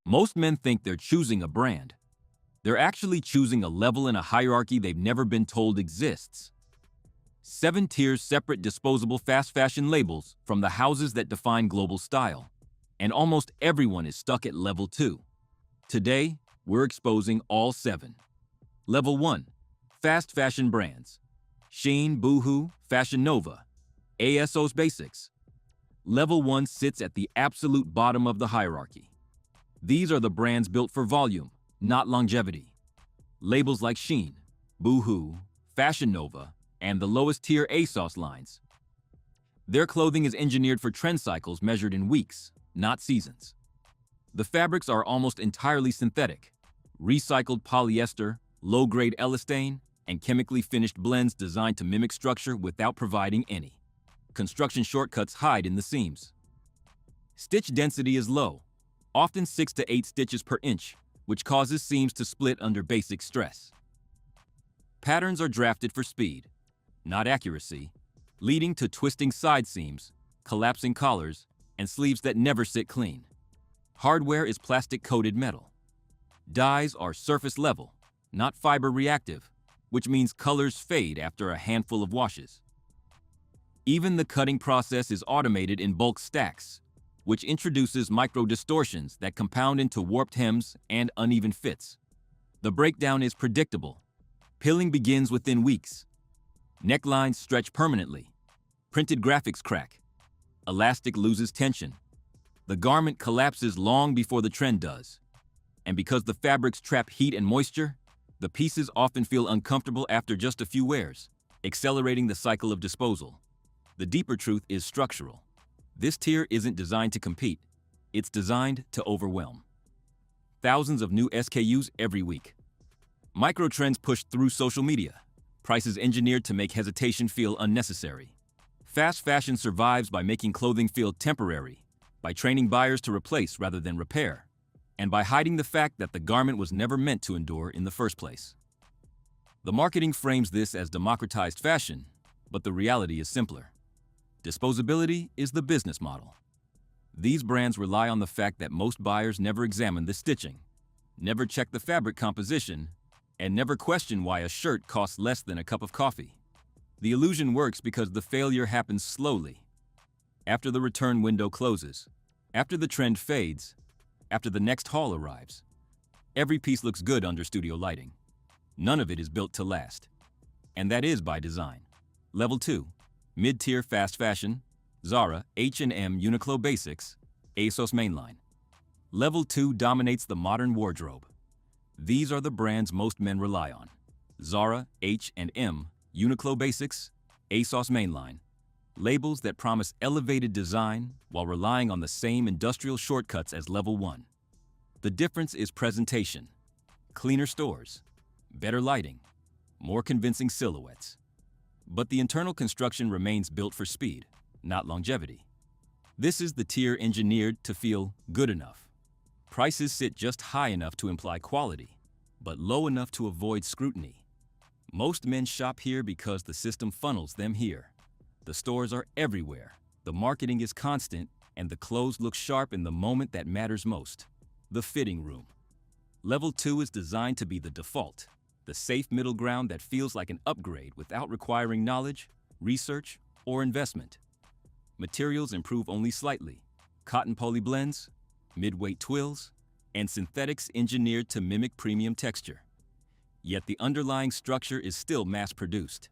Most men think they're choosing a brand. They're actually choosing a level in a hierarchy they've never been told exists. 7 tiers separate disposable fast fashion labels from the houses that define global style. And almost everyone is stuck at level 2. Today, we're exposing all 7. Level 1. Fast fashion brands. Shein, Boohoo, Fashion Nova, ASOS Basics. Level 1 sits at the absolute bottom of the hierarchy. These are the brands built for volume, not longevity. Labels like Shein, Boohoo, Fashion Nova, and the lowest tier ASOS lines. Their clothing is engineered for trend cycles measured in weeks, not seasons. The fabrics are almost entirely synthetic. Recycled polyester, low-grade elastane, and chemically finished blends designed to mimic structure without providing any. Construction shortcuts hide in the seams. Stitch density is low, often 6 to 8 stitches per inch, which causes seams to split under basic stress. Patterns are drafted for speed, not accuracy, leading to twisting side seams, collapsing collars, and sleeves that never sit clean. Hardware is plastic-coated metal. Dyes are surface level, not fiber reactive, which means colors fade after a handful of washes. Even the cutting process is automated in bulk stacks, which introduces micro-distortions that compound into warped hems and uneven fits. The breakdown is predictable. Pilling begins within weeks. Necklines stretch permanently. Printed graphics crack. Elastic loses tension. The garment collapses long before the trend does. And because the fabrics trap heat and moisture, the pieces often feel uncomfortable after just a few wears, accelerating the cycle of disposal. The deeper truth is structural. This tier isn't designed to compete. It's designed to overwhelm. Thousands of new SKUs every week. Micro-trends pushed through social media. Prices engineered to make hesitation feel unnecessary. Fast fashion survives by making clothing feel temporary, by training buyers to replace rather than repair, and by hiding the fact that the garment was never meant to endure in the first place. The marketing frames this as democratized fashion, but the reality is simpler. Disposability is the business model. These brands rely on the fact that most buyers never examine the stitching, never check the fabric composition, and never question why a shirt costs less than a cup of coffee. The illusion works because the failure happens slowly. After the return window closes, after the trend fades, after the next haul arrives. Every piece looks good under studio lighting. None of it is built to last. And that is by design. Level 2. Mid-tier fast fashion, Zara, H&M, Uniqlo Basics, ASOS Mainline. Level 2 dominates the modern wardrobe. These are the brands most men rely on. Zara, H&M, Uniqlo Basics, ASOS Mainline. Labels that promise elevated design while relying on the same industrial shortcuts as Level 1. The difference is presentation. Cleaner stores, better lighting, more convincing silhouettes. But the internal construction remains built for speed, not longevity. This is the tier engineered to feel good enough. Prices sit just high enough to imply quality, but low enough to avoid scrutiny. Most men shop here because the system funnels them here. The stores are everywhere, the marketing is constant, and the clothes look sharp in the moment that matters most. The fitting room. Level 2 is designed to be the default, the safe middle ground that feels like an upgrade without requiring knowledge, research, or investment. Materials improve only slightly. Cotton poly blends, mid-weight twills, and synthetics engineered to mimic premium texture. Yet the underlying structure is still mass-produced.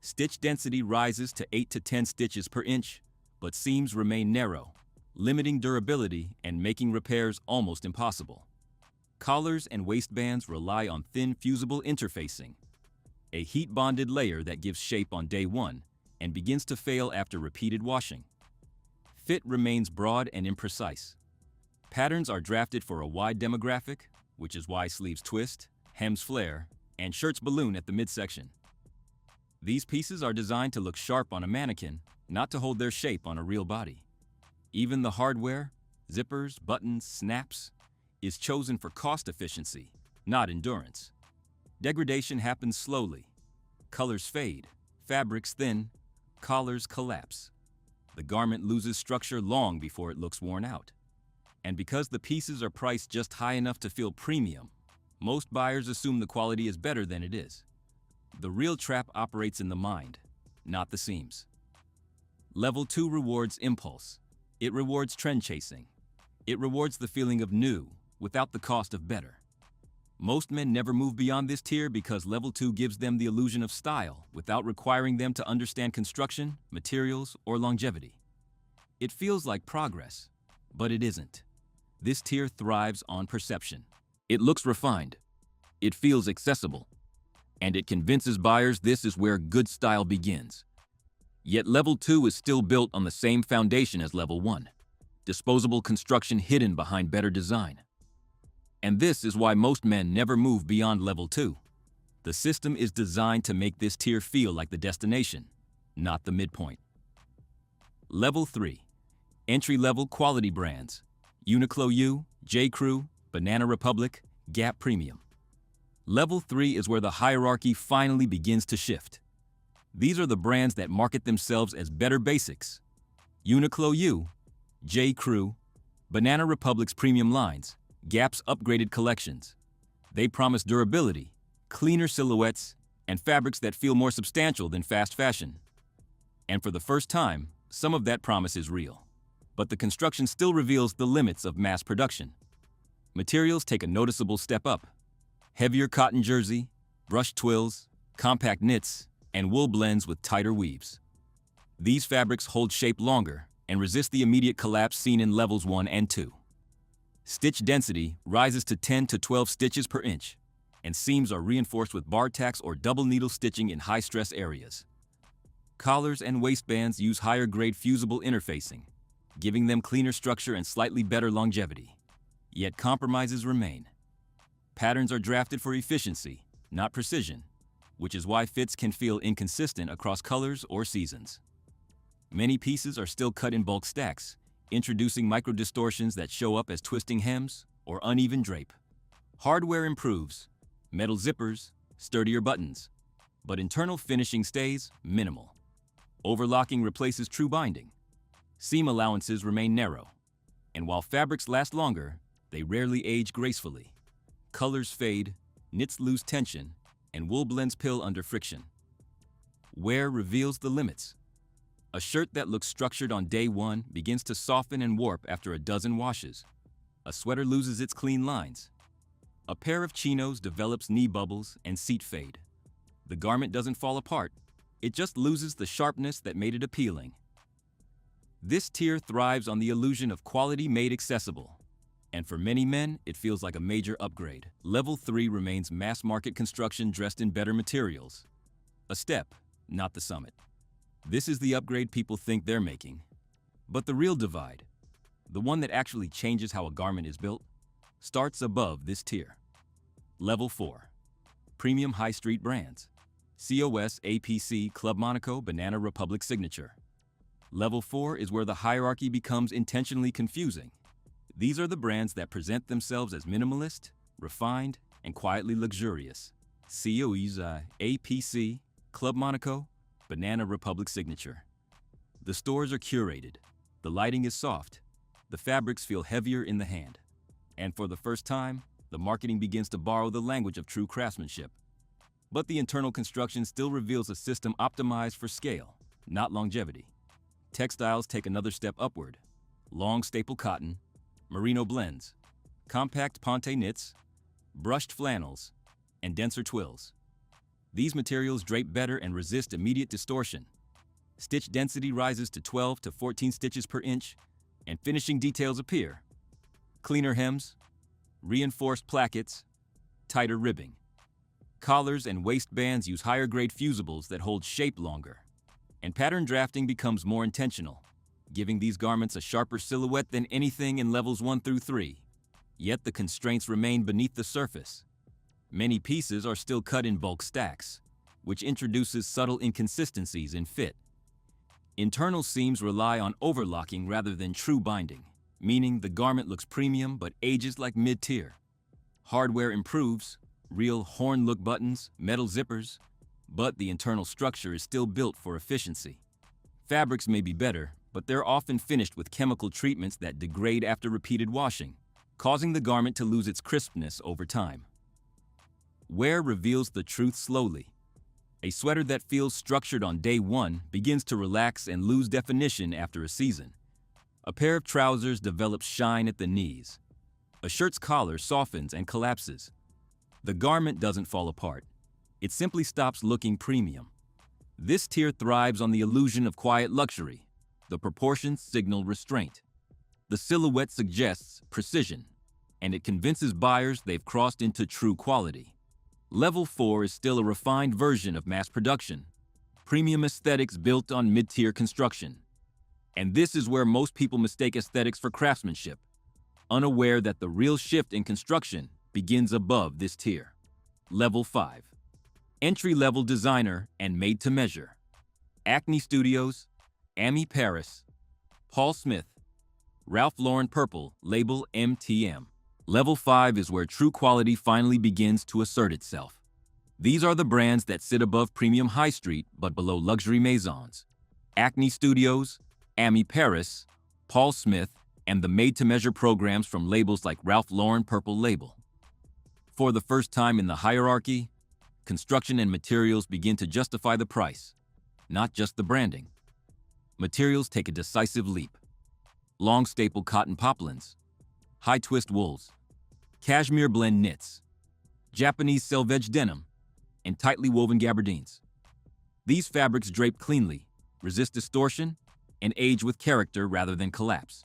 Stitch density rises to 8 to 10 stitches per inch, but seams remain narrow, limiting durability and making repairs almost impossible. Collars and waistbands rely on thin fusible interfacing, a heat-bonded layer that gives shape on day one and begins to fail after repeated washing. Fit remains broad and imprecise. Patterns are drafted for a wide demographic, which is why sleeves twist, hems flare, and shirts balloon at the midsection. These pieces are designed to look sharp on a mannequin, not to hold their shape on a real body. Even the hardware, zippers, buttons, snaps, is chosen for cost efficiency, not endurance. Degradation happens slowly. Colors fade, fabrics thin, collars collapse. The garment loses structure long before it looks worn out. And because the pieces are priced just high enough to feel premium, most buyers assume the quality is better than it is. The real trap operates in the mind, not the seams. Level 2 rewards impulse. It rewards trend chasing. It rewards the feeling of new without the cost of better. Most men never move beyond this tier because level 2 gives them the illusion of style without requiring them to understand construction, materials, or longevity. It feels like progress, but it isn't. This tier thrives on perception. It looks refined. It feels accessible. And it convinces buyers this is where good style begins. Yet level 2 is still built on the same foundation as level 1. Disposable construction hidden behind better design. And this is why most men never move beyond level 2. The system is designed to make this tier feel like the destination, not the midpoint. Level 3. Entry-level quality brands. Uniqlo U, J.Crew, Banana Republic, Gap Premium. Level 3 is where the hierarchy finally begins to shift. These are the brands that market themselves as better basics. Uniqlo U, J.Crew, Banana Republic's premium lines, Gap's upgraded collections. They promise durability, cleaner silhouettes, and fabrics that feel more substantial than fast fashion. And for the first time, some of that promise is real. But the construction still reveals the limits of mass production. Materials take a noticeable step up. Heavier cotton jersey, brushed twills, compact knits, and wool blends with tighter weaves. These fabrics hold shape longer and resist the immediate collapse seen in levels 1 and 2. Stitch density rises to 10 to 12 stitches per inch, and seams are reinforced with bar tacks or double needle stitching in high-stress areas. Collars and waistbands use higher-grade fusible interfacing, giving them cleaner structure and slightly better longevity. Yet compromises remain. Patterns are drafted for efficiency, not precision, which is why fits can feel inconsistent across colors or seasons. Many pieces are still cut in bulk stacks, introducing micro-distortions that show up as twisting hems or uneven drape. Hardware improves, metal zippers, sturdier buttons, but internal finishing stays minimal. Overlocking replaces true binding. Seam allowances remain narrow, and while fabrics last longer, they rarely age gracefully. Colors fade, knits lose tension, and wool blends pill under friction. Wear reveals the limits. A shirt that looks structured on day 1 begins to soften and warp after a dozen washes. A sweater loses its clean lines. A pair of chinos develops knee bubbles and seat fade. The garment doesn't fall apart, it just loses the sharpness that made it appealing. This tier thrives on the illusion of quality made accessible. And for many men, it feels like a major upgrade. Level 3 remains mass-market construction dressed in better materials. A step, not the summit. This is the upgrade people think they're making. But the real divide, the one that actually changes how a garment is built, starts above this tier. Level 4. Premium high street brands. COS, APC, Club Monaco, Banana Republic Signature. Level 4 is where the hierarchy becomes intentionally confusing. These are the brands that present themselves as minimalist, refined, and quietly luxurious. COS, APC, Club Monaco, Banana Republic Signature. The stores are curated, the lighting is soft, the fabrics feel heavier in the hand. And for the first time, the marketing begins to borrow the language of true craftsmanship. But the internal construction still reveals a system optimized for scale, not longevity. Textiles take another step upward. Long staple cotton, merino blends, compact ponte knits, brushed flannels, and denser twills. These materials drape better and resist immediate distortion. Stitch density rises to 12 to 14 stitches per inch, and finishing details appear. Cleaner hems, reinforced plackets, tighter ribbing. Collars and waistbands use higher-grade fusibles that hold shape longer. And pattern drafting becomes more intentional, giving these garments a sharper silhouette than anything in levels 1 through 3. Yet the constraints remain beneath the surface. Many pieces are still cut in bulk stacks, which introduces subtle inconsistencies in fit. Internal seams rely on overlocking rather than true binding, meaning the garment looks premium but ages like mid-tier. Hardware improves, real horn-look buttons, metal zippers, but the internal structure is still built for efficiency. Fabrics may be better, but they're often finished with chemical treatments that degrade after repeated washing, causing the garment to lose its crispness over time. Wear reveals the truth slowly. A sweater that feels structured on day one begins to relax and lose definition after a season. A pair of trousers develops shine at the knees. A shirt's collar softens and collapses. The garment doesn't fall apart. It simply stops looking premium. This tier thrives on the illusion of quiet luxury. The proportions signal restraint. The silhouette suggests precision, and it convinces buyers they've crossed into true quality. Level 4 is still a refined version of mass production, premium aesthetics built on mid-tier construction. And this is where most people mistake aesthetics for craftsmanship, unaware that the real shift in construction begins above this tier. Level 5. Entry-level designer and made-to-measure. Acne Studios, Ami Paris, Paul Smith, Ralph Lauren Purple, label MTM. Level 5 is where true quality finally begins to assert itself. These are the brands that sit above premium high street but below luxury maisons. Acne Studios, Ami Paris, Paul Smith, and the made-to-measure programs from labels like Ralph Lauren Purple label. For the first time in the hierarchy, construction and materials begin to justify the price, not just the branding. Materials take a decisive leap. Long staple cotton poplins, high twist wools, cashmere blend knits, Japanese selvage denim, and tightly woven gabardines. These fabrics drape cleanly, resist distortion, and age with character rather than collapse.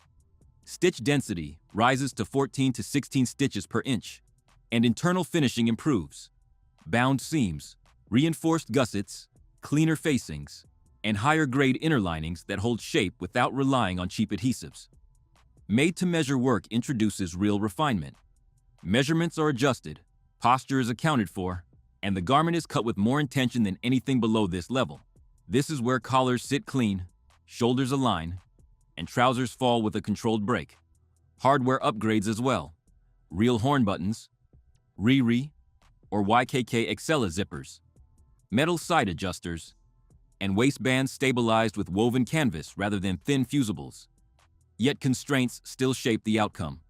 Stitch density rises to 14 to 16 stitches per inch, and internal finishing improves. Bound seams, reinforced gussets, cleaner facings, and higher-grade inner linings that hold shape without relying on cheap adhesives. Made-to-measure work introduces real refinement. Measurements are adjusted, posture is accounted for, and the garment is cut with more intention than anything below this level. This is where collars sit clean, shoulders align, and trousers fall with a controlled break. Hardware upgrades as well. Real horn buttons, Riri, or YKK Excella zippers, metal side adjusters, and waistbands stabilized with woven canvas rather than thin fusibles. Yet constraints still shape the outcome.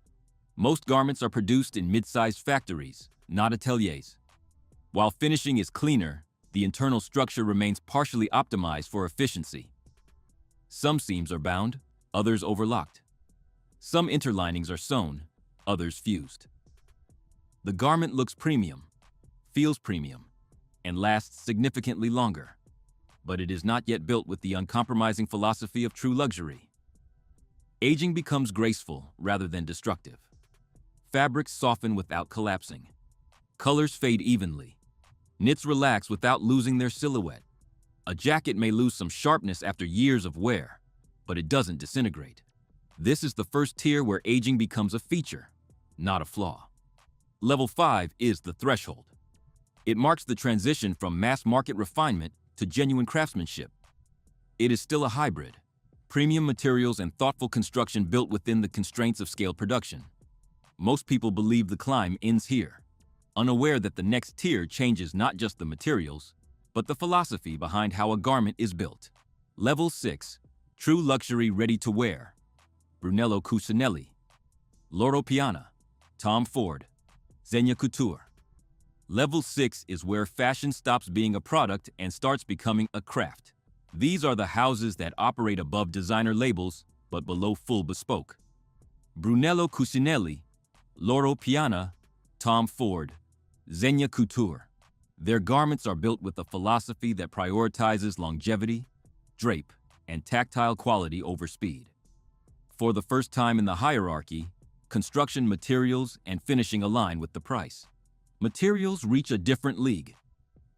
Most garments are produced in mid-sized factories, not ateliers. While finishing is cleaner, the internal structure remains partially optimized for efficiency. Some seams are bound, others overlocked. Some interlinings are sewn, others fused. The garment looks premium, feels premium, and lasts significantly longer. But it is not yet built with the uncompromising philosophy of true luxury. Aging becomes graceful rather than destructive. Fabrics soften without collapsing. Colors fade evenly. Knits relax without losing their silhouette. A jacket may lose some sharpness after years of wear, but it doesn't disintegrate. This is the first tier where aging becomes a feature, not a flaw. Level 5 is the threshold. It marks the transition from mass-market refinement to genuine craftsmanship. It is still a hybrid, premium materials and thoughtful construction built within the constraints of scale production. Most people believe the climb ends here, unaware that the next tier changes not just the materials, but the philosophy behind how a garment is built. Level 6, true luxury ready-to-wear. Brunello Cucinelli, Loro Piana, Tom Ford, Zegna Couture. Level 6 is where fashion stops being a product and starts becoming a craft. These are the houses that operate above designer labels, but below full bespoke. Brunello Cucinelli, Loro Piana, Tom Ford, Zegna Couture. Their garments are built with a philosophy that prioritizes longevity, drape, and tactile quality over speed. For the first time in the hierarchy, construction materials and finishing align with the price. Materials reach a different league.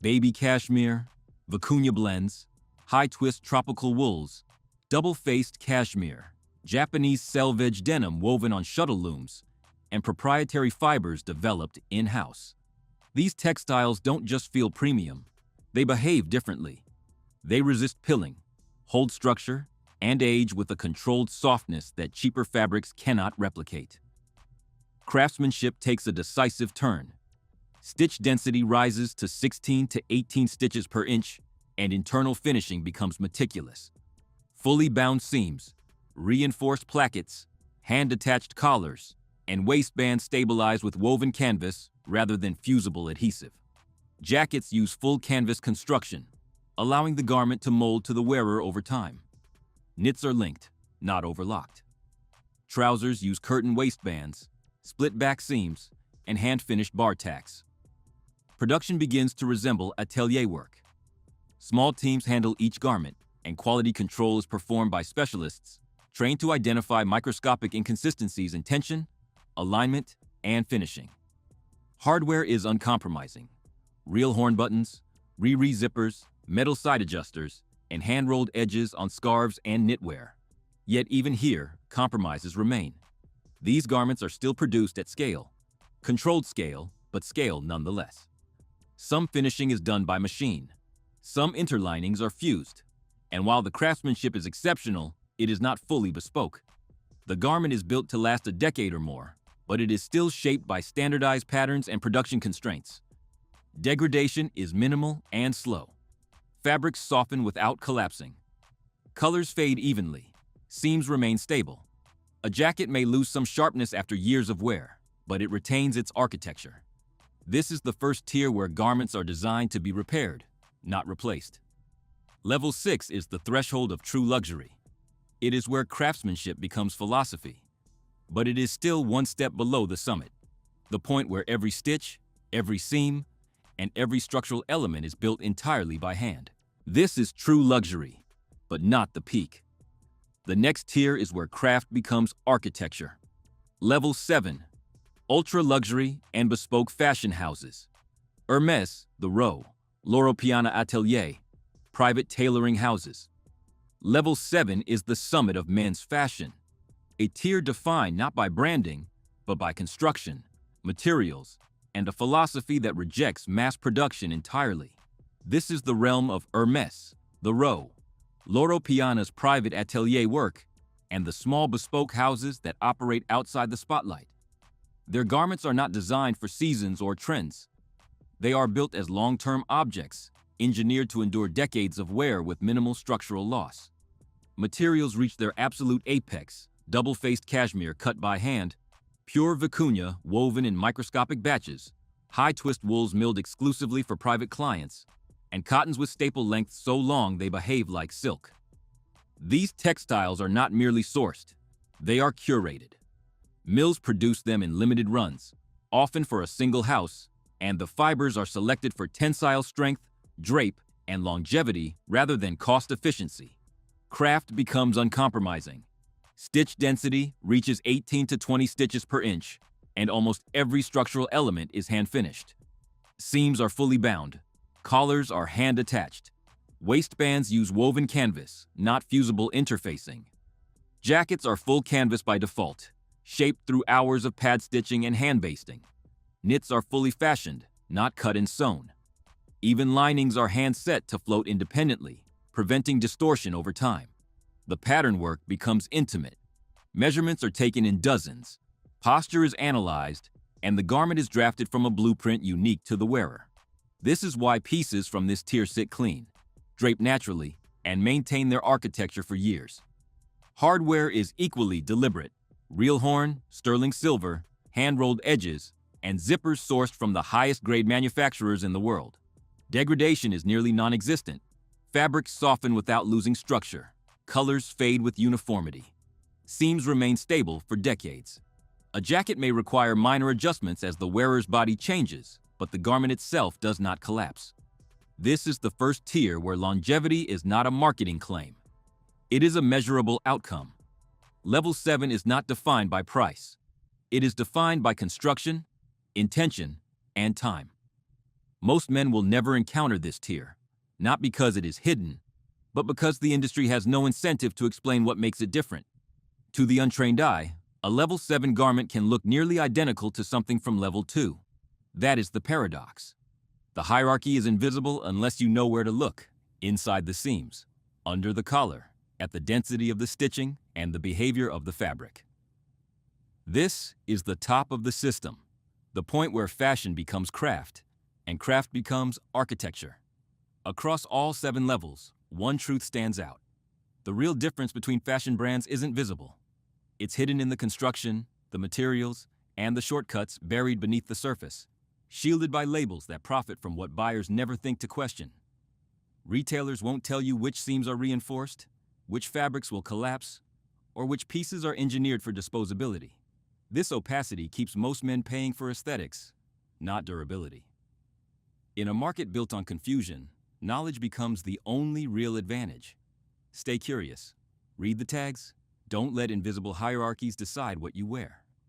Baby cashmere, vicuña blends, high-twist tropical wools, double-faced cashmere, Japanese selvage denim woven on shuttle looms, and proprietary fibers developed in-house. These textiles don't just feel premium, they behave differently. They resist pilling, hold structure, and age with a controlled softness that cheaper fabrics cannot replicate. Craftsmanship takes a decisive turn. Stitch density rises to 16 to 18 stitches per inch, and internal finishing becomes meticulous. fully bound seams, reinforced plackets, hand-attached collars, and waistbands stabilized with woven canvas rather than fusible adhesive. Jackets use full canvas construction, allowing the garment to mold to the wearer over time. Knits are linked, not overlocked. Trousers use curtain waistbands, split back seams, and hand-finished bar tacks. Production begins to resemble atelier work. Small teams handle each garment, and quality control is performed by specialists trained to identify microscopic inconsistencies in tension, alignment, and finishing. Hardware is uncompromising. Real horn buttons, zippers, metal side adjusters, and hand-rolled edges on scarves and knitwear. Yet even here, compromises remain. These garments are still produced at scale. Controlled scale, but scale nonetheless. Some finishing is done by machine. Some interlinings are fused. And while the craftsmanship is exceptional, it is not fully bespoke. The garment is built to last a decade or more, but it is still shaped by standardized patterns and production constraints. Degradation is minimal and slow. Fabrics soften without collapsing. Colors fade evenly. Seams remain stable. A jacket may lose some sharpness after years of wear, but it retains its architecture. This is the first tier where garments are designed to be repaired, not replaced. Level 6 is the threshold of true luxury. It is where craftsmanship becomes philosophy, but it is still one step below the summit, the point where every stitch, every seam, and every structural element is built entirely by hand. This is true luxury, but not the peak. The next tier is where craft becomes architecture. Level 7, ultra-luxury and bespoke fashion houses. Hermès, the Row, Loro Piana Atelier, private tailoring houses. Level 7 is the summit of men's fashion, a tier defined not by branding, but by construction, materials, and a philosophy that rejects mass production entirely. This is the realm of Hermès, the Row, Loro Piana's private atelier work, and the small bespoke houses that operate outside the spotlight. Their garments are not designed for seasons or trends. They are built as long-term objects, engineered to endure decades of wear with minimal structural loss. Materials reach their absolute apex, double-faced cashmere cut by hand, pure vicuña woven in microscopic batches, high-twist wools milled exclusively for private clients, and cottons with staple lengths so long they behave like silk. These textiles are not merely sourced, they are curated. Mills produce them in limited runs, often for a single house, and the fibers are selected for tensile strength, drape, and longevity rather than cost efficiency. Craft becomes uncompromising. Stitch density reaches 18 to 20 stitches per inch, and almost every structural element is hand-finished. Seams are fully bound. Collars are hand-attached. Waistbands use woven canvas, not fusible interfacing. Jackets are full canvas by default, shaped through hours of pad stitching and hand basting. Knits are fully fashioned, not cut and sewn. Even linings are hand-set to float independently, preventing distortion over time. The pattern work becomes intimate. Measurements are taken in dozens. Posture is analyzed, and the garment is drafted from a blueprint unique to the wearer. This is why pieces from this tier sit clean, drape naturally, and maintain their architecture for years. Hardware is equally deliberate. Real horn, sterling silver, hand-rolled edges, and zippers sourced from the highest-grade manufacturers in the world. Degradation is nearly non-existent. Fabrics soften without losing structure. Colors fade with uniformity. Seams remain stable for decades. A jacket may require minor adjustments as the wearer's body changes, but the garment itself does not collapse. This is the first tier where longevity is not a marketing claim. It is a measurable outcome. Level 7 is not defined by price. It is defined by construction, intention, and time. Most men will never encounter this tier, not because it is hidden, but because the industry has no incentive to explain what makes it different. To the untrained eye, a level 7 garment can look nearly identical to something from level 2. That is the paradox. The hierarchy is invisible unless you know where to look, inside the seams, under the collar, at the density of the stitching and the behavior of the fabric. This is the top of the system, the point where fashion becomes craft, and craft becomes architecture. Across all 7 levels, one truth stands out. The real difference between fashion brands isn't visible. It's hidden in the construction, the materials, and the shortcuts buried beneath the surface, shielded by labels that profit from what buyers never think to question. Retailers won't tell you which seams are reinforced, which fabrics will collapse, or which pieces are engineered for disposability. This opacity keeps most men paying for aesthetics, not durability. In a market built on confusion, knowledge becomes the only real advantage. Stay curious. Read the tags. Don't let invisible hierarchies decide what you wear.